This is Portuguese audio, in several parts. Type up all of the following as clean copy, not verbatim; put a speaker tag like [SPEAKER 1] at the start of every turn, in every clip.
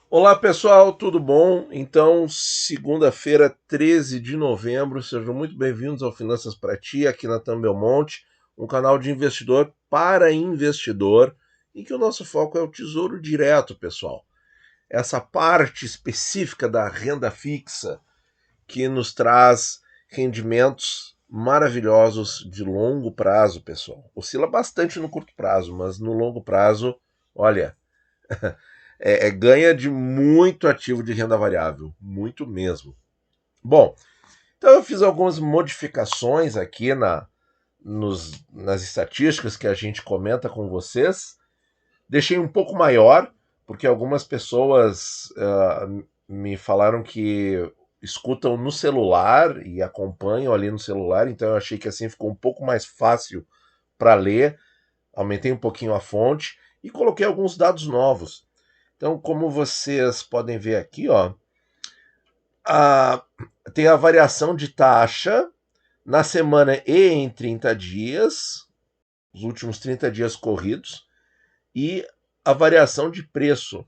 [SPEAKER 1] Olá pessoal, tudo bom? Então, segunda-feira, 13 de novembro, sejam muito bem-vindos ao Finanças para Ti, aqui na Belmonte, um canal de investidor para investidor, em que o nosso foco é o Tesouro Direto, pessoal. Essa parte específica da renda fixa que nos traz rendimentos maravilhosos de longo prazo, pessoal. Oscila bastante no curto prazo, mas no longo prazo, olha, ganha de muito ativo de renda variável, muito mesmo. Bom, então eu fiz algumas modificações aqui nas estatísticas que a gente comenta com vocês. Deixei um pouco maior, porque algumas pessoas me falaram que escutam no celular e acompanham ali no celular, então eu achei que assim ficou um pouco mais fácil para ler. Aumentei um pouquinho a fonte e coloquei alguns dados novos. Então, como vocês podem ver aqui, ó, a, tem a variação de taxa na semana e em 30 dias, os últimos 30 dias corridos, e a variação de preço.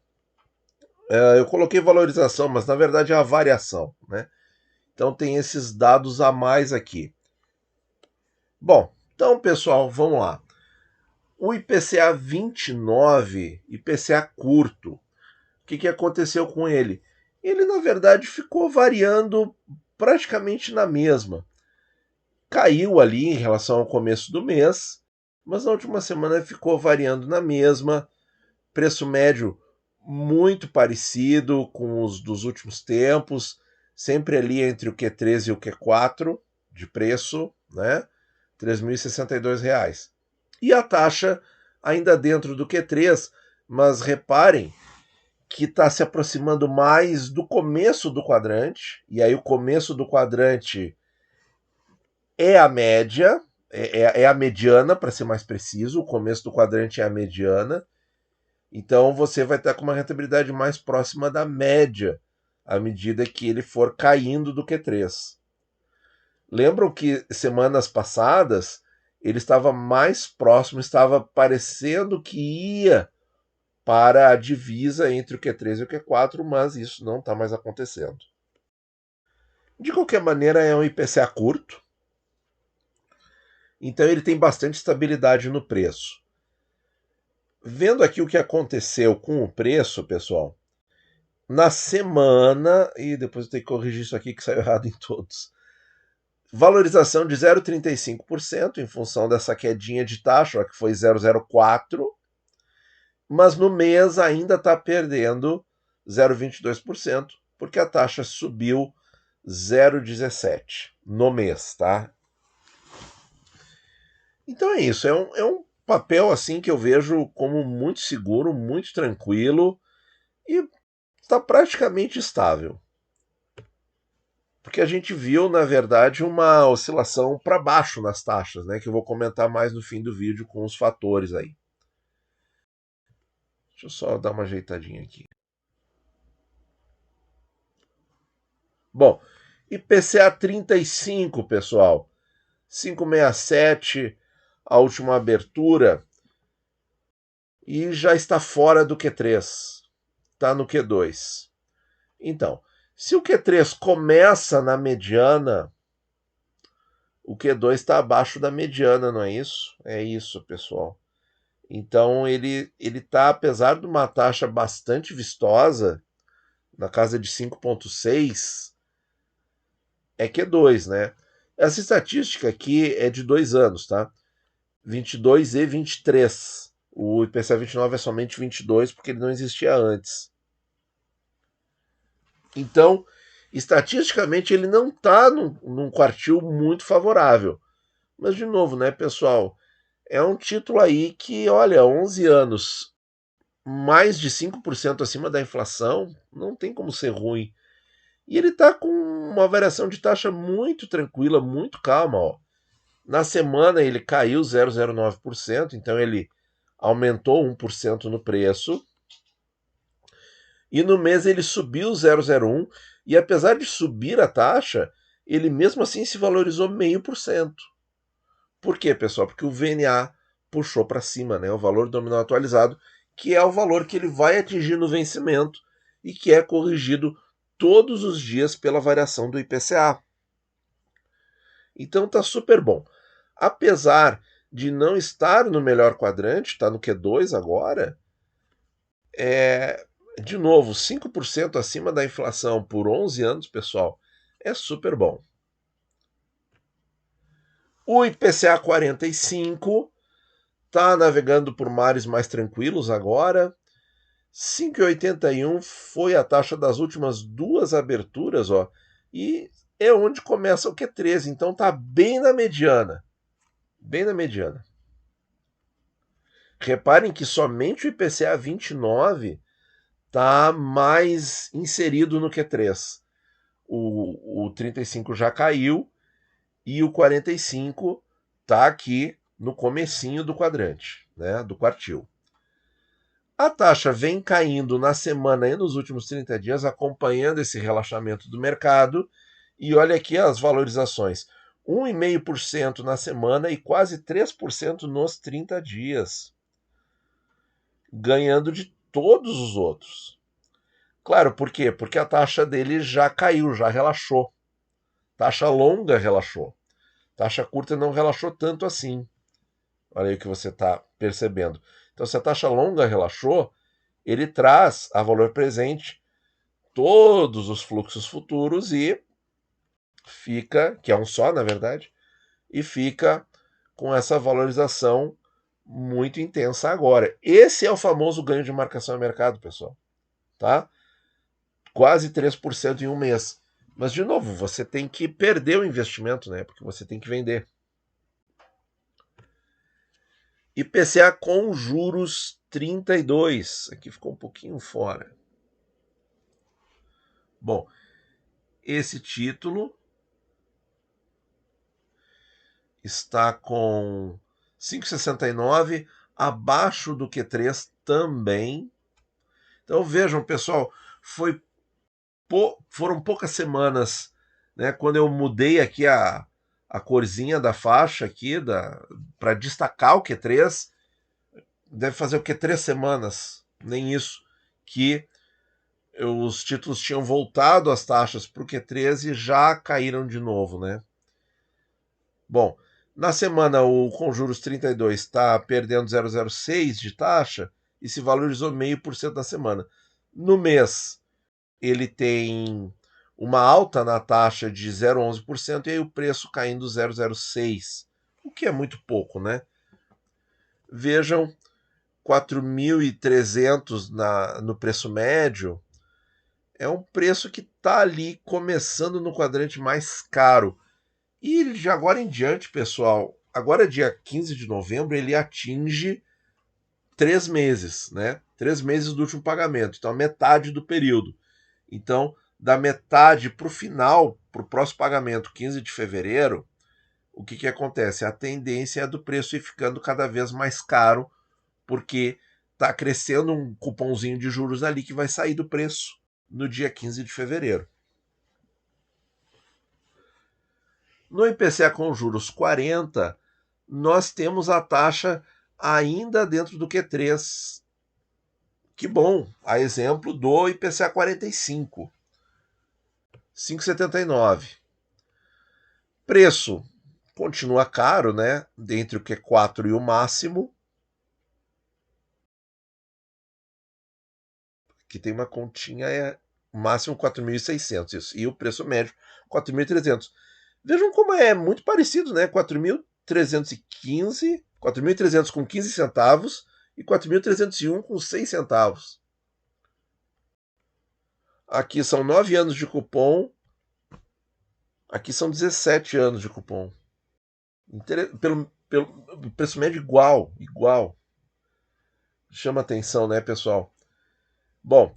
[SPEAKER 1] Eu coloquei valorização, mas na verdade é a variação, né? Então tem esses dados a mais aqui. Bom, então pessoal, vamos lá. O IPCA 29, IPCA curto, o que aconteceu com ele? Ele, na verdade, ficou variando praticamente na mesma. Caiu ali em relação ao começo do mês, mas na última semana ficou variando na mesma. Preço médio muito parecido com os dos últimos tempos, sempre ali entre o Q3 e o Q4 de preço, né? R$ 3.062. E a taxa ainda dentro do Q3, mas reparem que está se aproximando mais do começo do quadrante, e aí o começo do quadrante é a média, é a mediana, para ser mais preciso, o começo do quadrante é a mediana, então você vai estar com uma rentabilidade mais próxima da média, à medida que ele for caindo do Q3. Lembram que semanas passadas ele estava mais próximo, estava parecendo que ia para a divisa entre o Q3 e o Q4, mas isso não está mais acontecendo. De qualquer maneira, é um IPCA curto, então ele tem bastante estabilidade no preço. Vendo aqui o que aconteceu com o preço, pessoal, na semana, e depois eu tenho que corrigir isso aqui que saiu errado em todos, valorização de 0,35% em função dessa quedinha de taxa, que foi 0,04%, mas no mês ainda está perdendo 0,22%, porque a taxa subiu 0,17 no mês, tá? Então é isso, é um papel assim que eu vejo como muito seguro, muito tranquilo e está praticamente estável. Porque a gente viu, na verdade, uma oscilação para baixo nas taxas, né? Que eu vou comentar mais no fim do vídeo com os fatores aí. Deixa eu só dar uma ajeitadinha aqui. Bom, IPCA 35, pessoal. 5,67 a última abertura e já está fora do Q3. Está no Q2. Então, se o Q3 começa na mediana, o Q2 está abaixo da mediana, não é isso? É isso, pessoal. Então ele está, apesar de uma taxa bastante vistosa, na casa de 5,6, é Q2, né? Essa estatística aqui é de 2 anos, tá? 22 e 23. O IPCA 29 é somente 22 porque ele não existia antes. Então, estatisticamente, ele não está num quartil muito favorável. Mas, de novo, né, pessoal? É um título aí que, olha, 11 anos, mais de 5% acima da inflação, não tem como ser ruim. E ele está com uma variação de taxa muito tranquila, muito calma. Ó. Na semana ele caiu 0,09%, então ele aumentou 1% no preço. E no mês ele subiu 0,01%, e apesar de subir a taxa, ele mesmo assim se valorizou 0,5%. Por quê, pessoal? Porque o VNA puxou para cima, né? O valor nominal atualizado, que é o valor que ele vai atingir no vencimento. e que é corrigido todos os dias pela variação do IPCA. Então tá super bom. Apesar de não estar no melhor quadrante, está no Q2 agora, de novo, 5% acima da inflação por 11 anos, pessoal, é super bom. O IPCA 45 está navegando por mares mais tranquilos agora. 5,81 foi a taxa das últimas duas aberturas, ó, e é onde começa o Q13, então tá bem na mediana. Bem na mediana. Reparem que somente o IPCA 29 está mais inserido no Q3. O 35 já caiu e o 45 está aqui no comecinho do quadrante, né, do quartil. A taxa vem caindo na semana e nos últimos 30 dias, acompanhando esse relaxamento do mercado. E olha aqui as valorizações. 1,5% na semana e quase 3% nos 30 dias. Ganhando de todos os outros. Claro, por quê? Porque a taxa dele já caiu, já relaxou. Taxa longa relaxou. Taxa curta não relaxou tanto assim. Olha aí o que você está percebendo. Então, se a taxa longa relaxou, ele traz a valor presente todos os fluxos futuros e fica, que é um só, na verdade, e fica com essa valorização muito intensa agora. Esse é o famoso ganho de marcação a mercado, pessoal. Tá? Quase 3% em um mês. Mas, de novo, você tem que perder o investimento, né? Porque você tem que vender. IPCA com juros 32. Aqui ficou um pouquinho fora. Bom, esse título está com 5,69, abaixo do Q3 também. Então vejam, pessoal, foram poucas semanas, né, quando eu mudei aqui a corzinha da faixa aqui para destacar o Q3. Deve fazer o que? 3 semanas, nem isso, que os títulos tinham voltado as taxas para o Q13 e já caíram de novo, né? Bom, na semana o com juros 32 está perdendo 0,06 de taxa e se valorizou 0,5% na semana. No mês, ele tem uma alta na taxa de 0,11% e aí o preço caindo 0,06, o que é muito pouco, né? Vejam, 4.300 no preço médio, é um preço que está ali começando no quadrante mais caro. E de agora em diante, pessoal, agora dia 15 de novembro, ele atinge 3 meses, né? 3 meses do último pagamento, então a metade do período. Então, da metade para o final, para o próximo pagamento, 15 de fevereiro, o que acontece? A tendência é do preço ir ficando cada vez mais caro, porque está crescendo um cupomzinho de juros ali que vai sair do preço no dia 15 de fevereiro. No IPCA com juros 40, nós temos a taxa ainda dentro do Q3. Que bom, a exemplo do IPCA 45, 5,79. Preço continua caro, né? Entre o Q4 e o máximo. Que tem uma continha, máximo 4.600, isso. E o preço médio 4.300. Vejam como é muito parecido, né? 4.315, 4.300 com 15 centavos e 4.301 com 6 centavos. Aqui são 9 anos de cupom, aqui são 17 anos de cupom. Pelo preço médio igual. Chama atenção, né, pessoal? Bom,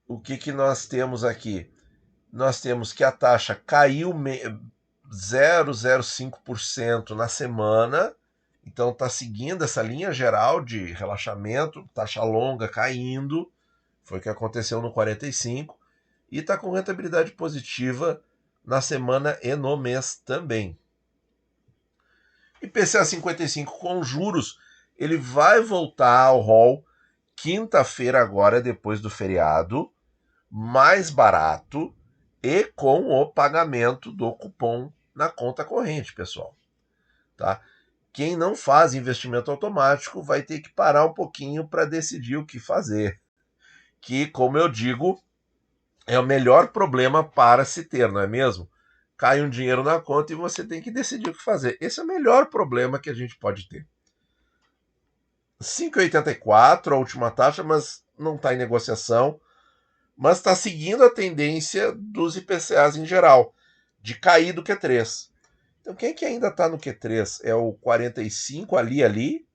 [SPEAKER 1] o que nós temos aqui? Nós temos que a taxa caiu 0,05% na semana, então está seguindo essa linha geral de relaxamento, taxa longa caindo, foi o que aconteceu no 45, e está com rentabilidade positiva na semana e no mês também. IPCA 55 com juros, ele vai voltar ao rol quinta-feira agora, depois do feriado, mais barato e com o pagamento do cupom na conta corrente, pessoal. Tá? Quem não faz investimento automático vai ter que parar um pouquinho para decidir o que fazer. Que, como eu digo, é o melhor problema para se ter, não é mesmo? Cai um dinheiro na conta e você tem que decidir o que fazer. Esse é o melhor problema que a gente pode ter. 5,84 a última taxa, mas não está em negociação, mas está seguindo a tendência dos IPCAs em geral, de cair do Q3. Então quem que ainda está no Q3? É o 45 ali,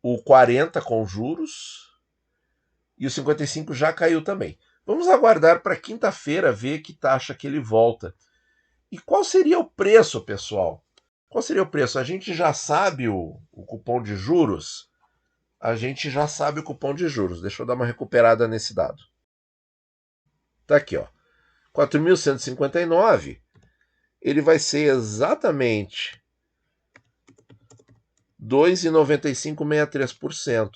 [SPEAKER 1] o 40 com juros, e o 55 já caiu também. Vamos aguardar para quinta-feira ver que taxa que ele volta. E qual seria o preço, pessoal? Qual seria o preço? A gente já sabe o cupom de juros? A gente já sabe o cupom de juros. Deixa eu dar uma recuperada nesse dado. Tá aqui, ó. 4.159. Ele vai ser exatamente 2,9563%.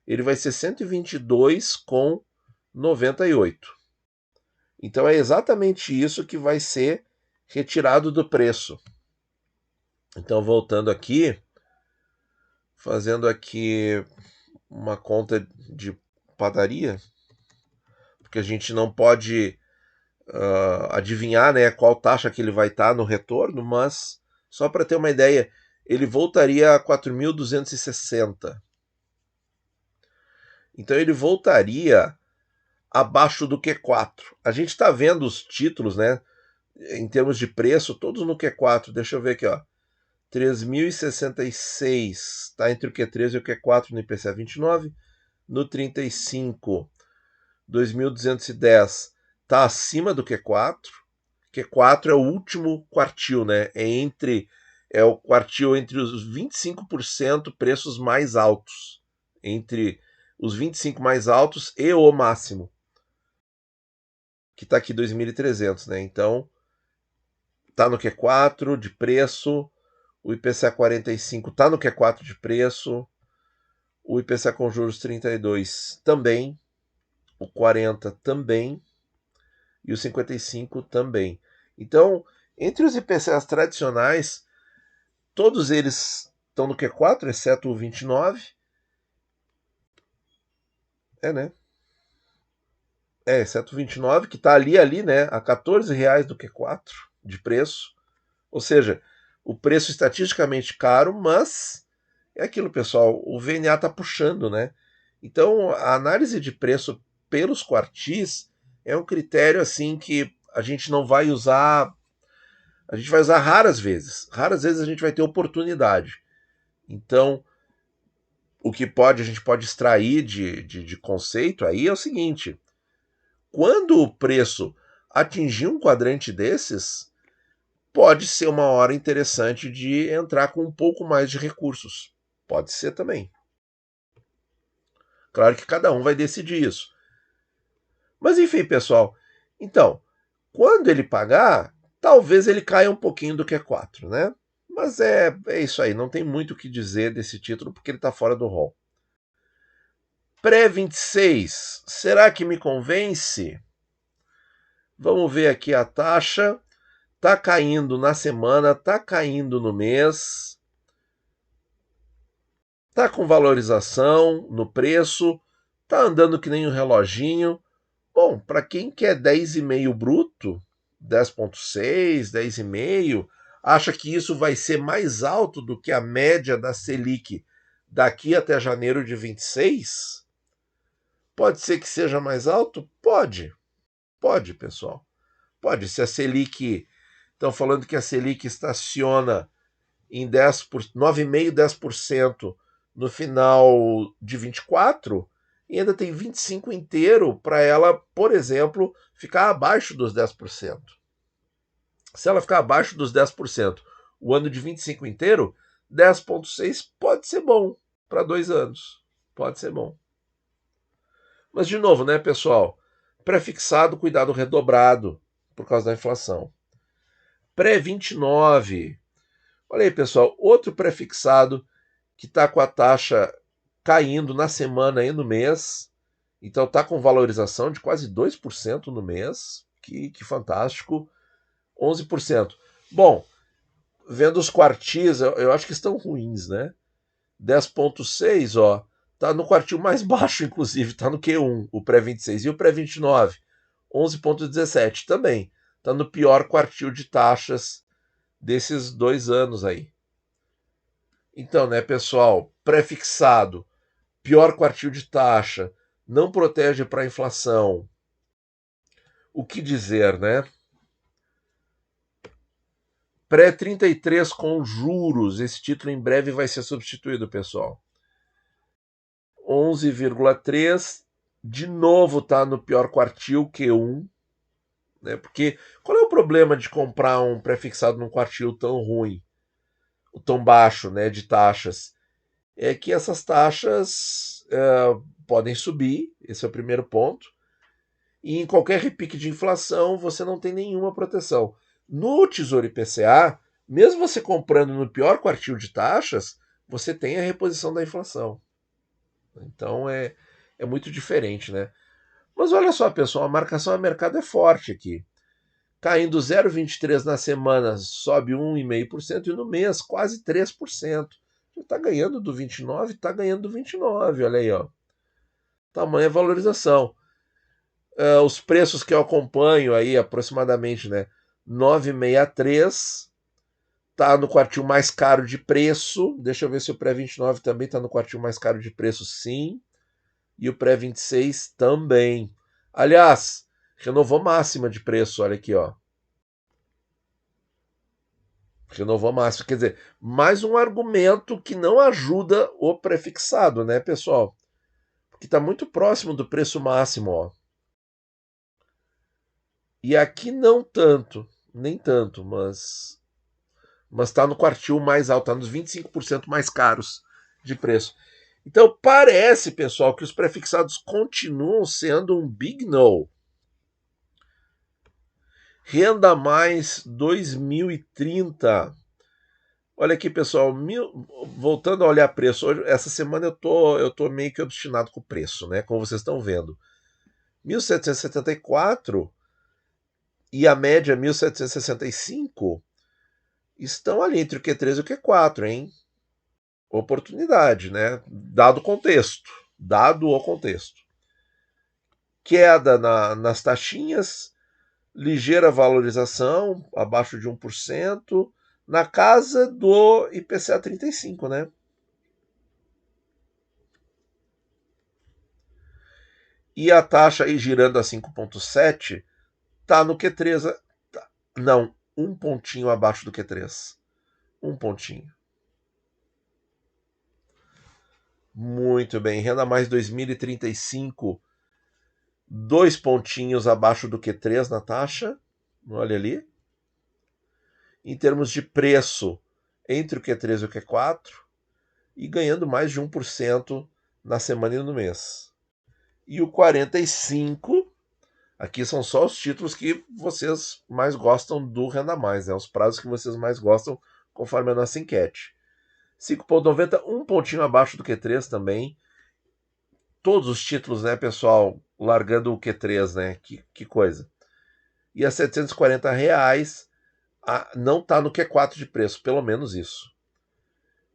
[SPEAKER 1] Ele vai ser 122,98. Então é exatamente isso que vai ser retirado do preço. Então, voltando aqui, fazendo aqui uma conta de padaria, porque a gente não pode adivinhar, né, qual taxa que ele vai estar no retorno, mas só para ter uma ideia, ele voltaria a 4.260. Então ele voltaria abaixo do Q4. A gente está vendo os títulos, né, em termos de preço, todos no Q4. Deixa eu ver aqui, ó. 3.066 está entre o Q3 e o Q4 no IPCA 29. No 35, 2.210 está acima do Q4. Q4 é o último quartil, né? É o quartil entre os 25% preços mais altos. Entre os 25 mais altos e o máximo. Que está aqui 2.300, né? Então, está no Q4 de preço. O IPCA 45 está no Q4 de preço. O IPCA com juros 32 também. O 40 também. E o 55 também. Então, entre os IPCAs tradicionais, todos eles estão no Q4, exceto o 29. Né? Exceto o 29, que está ali, né? A R$14 do Q4 de preço. Ou seja, o preço estatisticamente caro, mas é aquilo, pessoal, o VNA está puxando, né? Então, a análise de preço pelos quartis é um critério assim que a gente não vai usar, a gente vai usar raras vezes. Raras vezes a gente vai ter oportunidade. Então, o que a gente pode extrair de conceito aí é o seguinte: quando o preço atingir um quadrante desses, pode ser uma hora interessante de entrar com um pouco mais de recursos. Pode ser também. Claro que cada um vai decidir isso. Mas enfim, pessoal. Então, quando ele pagar, talvez ele caia um pouquinho do Q4, né? Mas é isso aí, não tem muito o que dizer desse título porque ele está fora do rol. Pré-26, será que me convence? Vamos ver aqui a taxa. Está caindo na semana, está caindo no mês. Está com valorização no preço. Está andando que nem um reloginho. Bom, para quem quer 10,5 bruto, 10,6, 10,5, acha que isso vai ser mais alto do que a média da Selic daqui até janeiro de 26? Pode ser que seja mais alto? Pode. Pode, pessoal. Pode. Se a Selic... Estão falando que a Selic estaciona em 9,5%, 10% no final de 24, e ainda tem 25 inteiro para ela, por exemplo, ficar abaixo dos 10%. Se ela ficar abaixo dos 10%, o ano de 25 inteiro, 10,6 pode ser bom para 2 anos. Pode ser bom. Mas, de novo, né, pessoal? Pré-fixado, cuidado redobrado por causa da inflação. Pré-29. Olha aí, pessoal, outro pré-fixado que está com a taxa caindo na semana e no mês. Então está com valorização de quase 2% no mês. Que fantástico. 11%. Bom, vendo os quartis, eu acho que estão ruins, né? 10,6, ó, tá no quartil mais baixo, inclusive, tá no Q1, o pré-26. E o pré-29, 11,17 também. Tá no pior quartil de taxas desses 2 anos aí. Então, né, pessoal, pré-fixado, pior quartil de taxa, não protege para a inflação. O que dizer, né? Pré-33 com juros, esse título em breve vai ser substituído, pessoal. 11,3, de novo tá no pior quartil Q1, né? Porque qual é o problema de comprar um pré-fixado num quartil tão ruim, tão baixo, né, de taxas? É que essas taxas podem subir, esse é o primeiro ponto, e em qualquer repique de inflação você não tem nenhuma proteção. No Tesouro IPCA, mesmo você comprando no pior quartil de taxas, você tem a reposição da inflação. Então é muito diferente, né? Mas olha só, pessoal, a marcação a mercado é forte aqui. Caindo 0,23 na semana, sobe 1,5%, e no mês quase 3%. Está ganhando do 29, está ganhando do 29, olha aí, ó. Tamanha valorização. Os preços que eu acompanho aí, aproximadamente, né? 9,63, tá no quartil mais caro de preço. Deixa eu ver se o pré-29 também está no quartil mais caro de preço, sim. E o pré-26 também. Aliás, renovou máxima de preço, olha aqui, ó. Renovou máxima, quer dizer, mais um argumento que não ajuda o prefixado, né, pessoal? Porque está muito próximo do preço máximo, ó. E aqui não tanto, nem tanto, mas está no quartil mais alto, está nos 25% mais caros de preço. Então parece, pessoal, que os prefixados continuam sendo um big no. Renda Mais 2030. Olha aqui, pessoal, voltando a olhar preço, hoje, essa semana eu tô meio que obstinado com o preço, né? Como vocês estão vendo. 1774 e a média 1765 estão ali entre o Q3 e o Q4, hein? Oportunidade, né? Dado o contexto. Dado o contexto. Queda nas taxinhas, ligeira valorização, abaixo de 1%, na casa do IPCA 35, né? E a taxa aí girando a 5,7 tá no Q3. Não, um pontinho abaixo do Q3. Um pontinho. Muito bem. Renda Mais 2035, 2 pontinhos abaixo do Q3 na taxa. Olha ali. Em termos de preço, entre o Q3 e o Q4, e ganhando mais de 1% na semana e no mês. E o 45, aqui são só os títulos que vocês mais gostam do Renda Mais, né? Os prazos que vocês mais gostam, conforme a nossa enquete. 5,90, um pontinho abaixo do Q3 também. Todos os títulos, né, pessoal, largando o Q3, né? Que coisa. E a R$740 não está no Q4 de preço, pelo menos isso.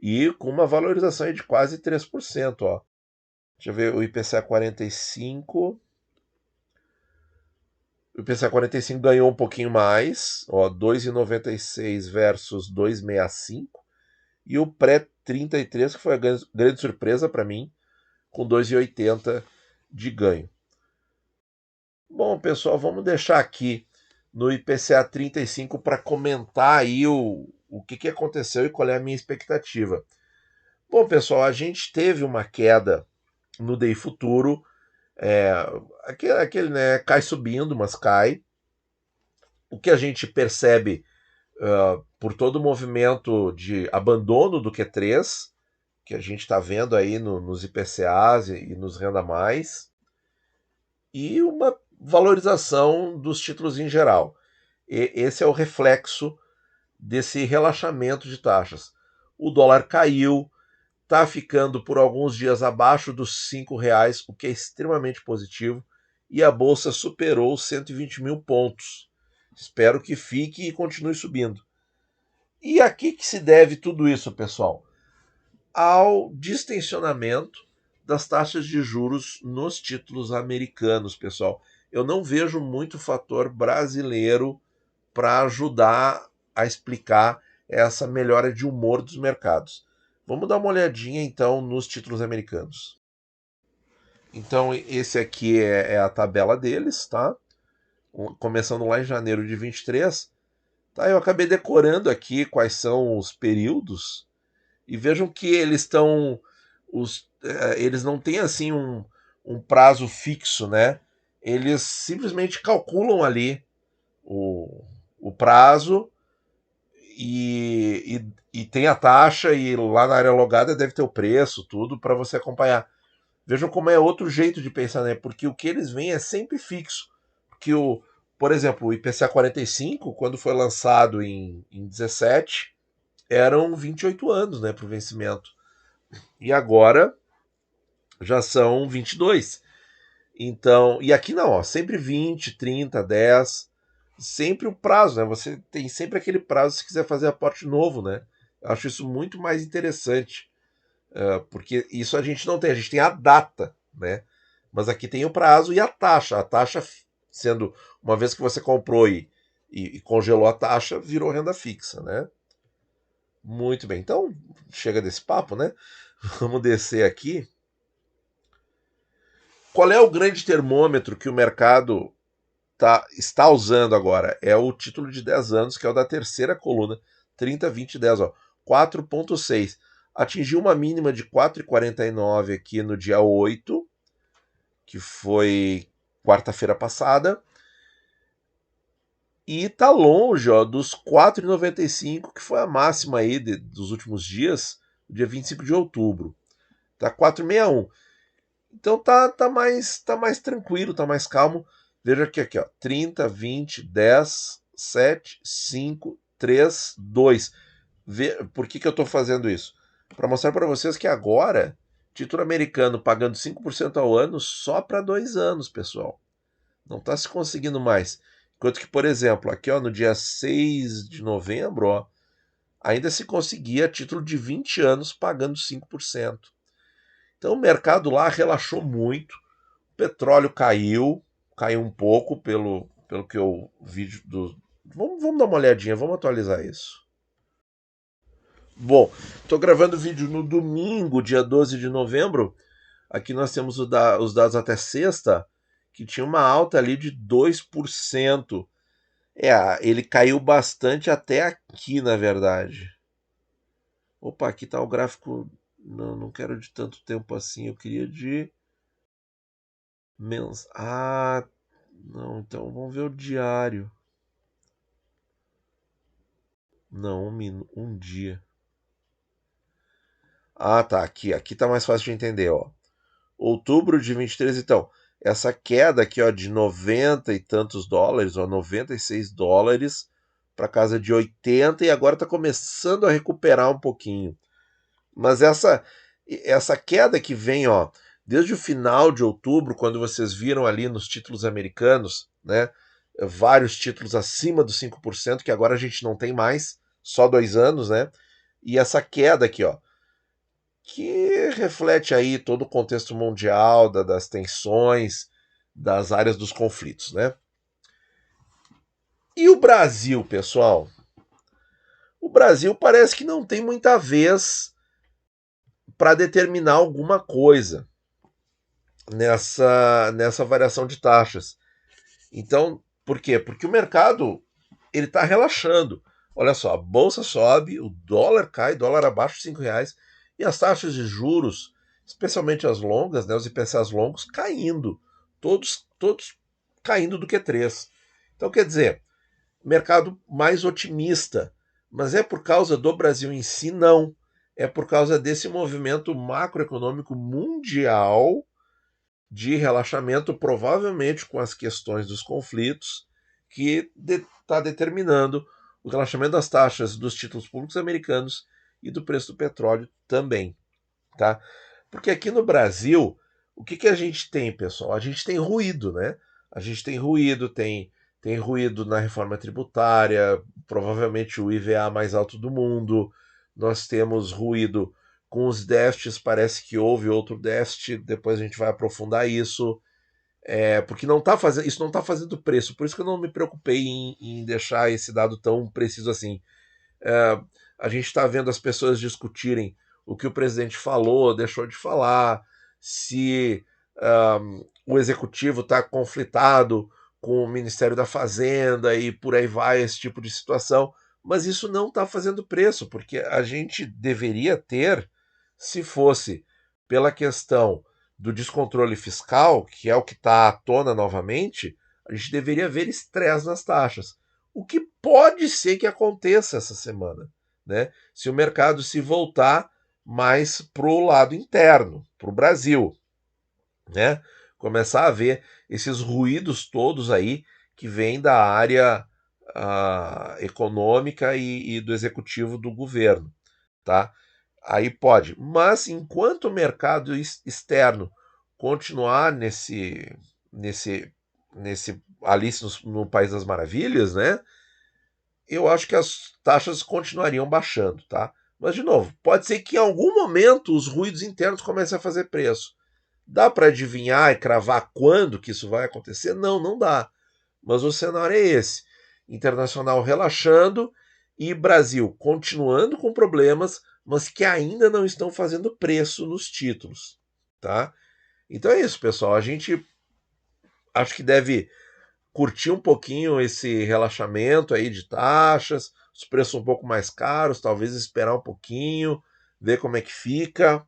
[SPEAKER 1] E com uma valorização de quase 3%, ó. Deixa eu ver o IPCA 45. O IPCA 45 ganhou um pouquinho mais, ó, 2,96 versus 2,65. E o pré-33, que foi a grande surpresa para mim, com 2,80 de ganho. Bom, pessoal, vamos deixar aqui no IPCA 35 para comentar aí o que aconteceu e qual é a minha expectativa. Bom, pessoal, a gente teve uma queda no DI futuro, aquele né, cai subindo, mas cai. O que a gente percebe por todo o movimento de abandono do Q3, que a gente está vendo aí nos IPCAs e nos Renda Mais, e uma valorização dos títulos em geral. Esse é o reflexo desse relaxamento de taxas. O dólar caiu, está ficando por alguns dias abaixo dos R$ 5, o que é extremamente positivo, e a bolsa superou os 120 mil pontos. Espero que fique e continue subindo. E a que se deve tudo isso, pessoal? Ao distensionamento das taxas de juros nos títulos americanos, pessoal. Eu não vejo muito fator brasileiro para ajudar a explicar essa melhora de humor dos mercados. Vamos dar uma olhadinha então nos títulos americanos. Então, esse aqui é a tabela deles, tá? Começando lá em janeiro de 23. Tá, eu acabei decorando aqui quais são os períodos e vejam que eles estão. Eles não têm assim um prazo fixo, né? Eles simplesmente calculam ali o, o prazo e tem a taxa, e lá na área logada deve ter o preço, tudo para você acompanhar. Vejam como é outro jeito de pensar, né? Porque o que eles veem é sempre fixo. Porque por exemplo, o IPCA 45, quando foi lançado em 17, eram 28 anos, né, para o vencimento. E agora já são 22. Então, e aqui não, ó, sempre 20, 30, 10, sempre o prazo, né? Você tem sempre aquele prazo se quiser fazer aporte novo, né? Eu acho isso muito mais interessante, porque isso a gente não tem, a gente tem a data, né? Mas aqui tem o prazo e a taxa. A taxa, sendo uma vez que você comprou e congelou a taxa, virou renda fixa, né? Muito bem. Então, chega desse papo, né? Vamos descer aqui. Qual é o grande termômetro que o mercado está usando agora? É o título de 10 anos, que é o da terceira coluna, 30, 20, 10, ó, 4,6. Atingiu uma mínima de 4,49 aqui no dia 8, que foi quarta-feira passada. E está longe, ó, dos 4,95, que foi a máxima aí dos últimos dias, dia 25 de outubro. Tá 4,61. Então tá mais tranquilo, tá mais calmo. Veja aqui, ó, 30, 20, 10, 7, 5, 3, 2. Por que eu estou fazendo isso? Para mostrar para vocês que agora, título americano pagando 5% ao ano só para 2 anos, pessoal. Não está se conseguindo mais. Enquanto que, por exemplo, aqui ó, no dia 6 de novembro, ó, ainda se conseguia título de 20 anos pagando 5%. Então o mercado lá relaxou muito, o petróleo caiu um pouco pelo que eu vi do. Vamos dar uma olhadinha, vamos atualizar isso. Bom, estou gravando o vídeo no domingo, dia 12 de novembro. Aqui nós temos os dados até sexta, que tinha uma alta ali de 2%. Ele caiu bastante até aqui, na verdade. Opa, aqui está o gráfico. Não quero de tanto tempo assim, eu queria de Ah, não, então vamos ver o diário. Não, um dia. Ah, tá, aqui tá mais fácil de entender, ó. Outubro de 23, então, essa queda aqui, ó, de 90 e tantos dólares, ó, 96 dólares para casa de 80, e agora tá começando a recuperar um pouquinho. Mas essa queda que vem, ó, desde o final de outubro, quando vocês viram ali nos títulos americanos, né, vários títulos acima dos 5%, que agora a gente não tem mais, só 2 anos, né? E essa queda aqui, ó, que reflete aí todo o contexto mundial, das tensões, das áreas dos conflitos, né? E o Brasil, pessoal? O Brasil parece que não tem muita vez para determinar alguma coisa nessa variação de taxas. Então, por quê? Porque o mercado ele está relaxando. Olha só, a bolsa sobe, o dólar cai, dólar abaixo de R$ 5, e as taxas de juros, especialmente as longas, né, os IPCAs longos, caindo. Todos caindo do Q3. Então, quer dizer, mercado mais otimista. Mas é por causa do Brasil em si? Não. É por causa desse movimento macroeconômico mundial de relaxamento, provavelmente com as questões dos conflitos, que está determinando o relaxamento das taxas dos títulos públicos americanos e do preço do petróleo também. tá? Porque aqui no Brasil, o que a gente tem, pessoal? A gente tem ruído, né? A gente tem ruído, tem ruído na reforma tributária, provavelmente o IVA mais alto do mundo. Nós temos ruído com os déficits, parece que houve outro déficit, depois a gente vai aprofundar isso. Porque não tá fazendo, isso não está fazendo preço, por isso que eu não me preocupei em deixar esse dado tão preciso assim. É, a gente está vendo as pessoas discutirem o que o presidente falou, deixou de falar, se o executivo está conflitado com o Ministério da Fazenda e por aí vai, esse tipo de situação. Mas isso não está fazendo preço, porque a gente deveria ter, se fosse pela questão do descontrole fiscal, que é o que está à tona novamente, a gente deveria ver estresse nas taxas. O que pode ser que aconteça essa semana, né? Se o mercado se voltar mais para o lado interno, para o Brasil, né? Começar a ver esses ruídos todos aí que vêm da área econômica e do executivo do governo, tá? Aí pode. Mas enquanto o mercado externo continuar nesse Alice no País das Maravilhas, né? Eu acho que as taxas continuariam baixando, tá? Mas, de novo, pode ser que em algum momento os ruídos internos comecem a fazer preço. Dá para adivinhar e cravar quando que isso vai acontecer? Não, não dá. Mas o cenário é esse: internacional relaxando e Brasil continuando com problemas, mas que ainda não estão fazendo preço nos títulos, tá? Então é isso, pessoal. A gente acho que deve curtir um pouquinho esse relaxamento aí de taxas, os preços um pouco mais caros, talvez esperar um pouquinho, ver como é que fica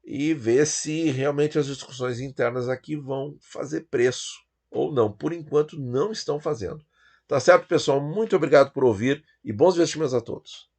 [SPEAKER 1] e ver se realmente as discussões internas aqui vão fazer preço ou não. Por enquanto, não estão fazendo. Tá certo, pessoal? Muito obrigado por ouvir e bons investimentos a todos.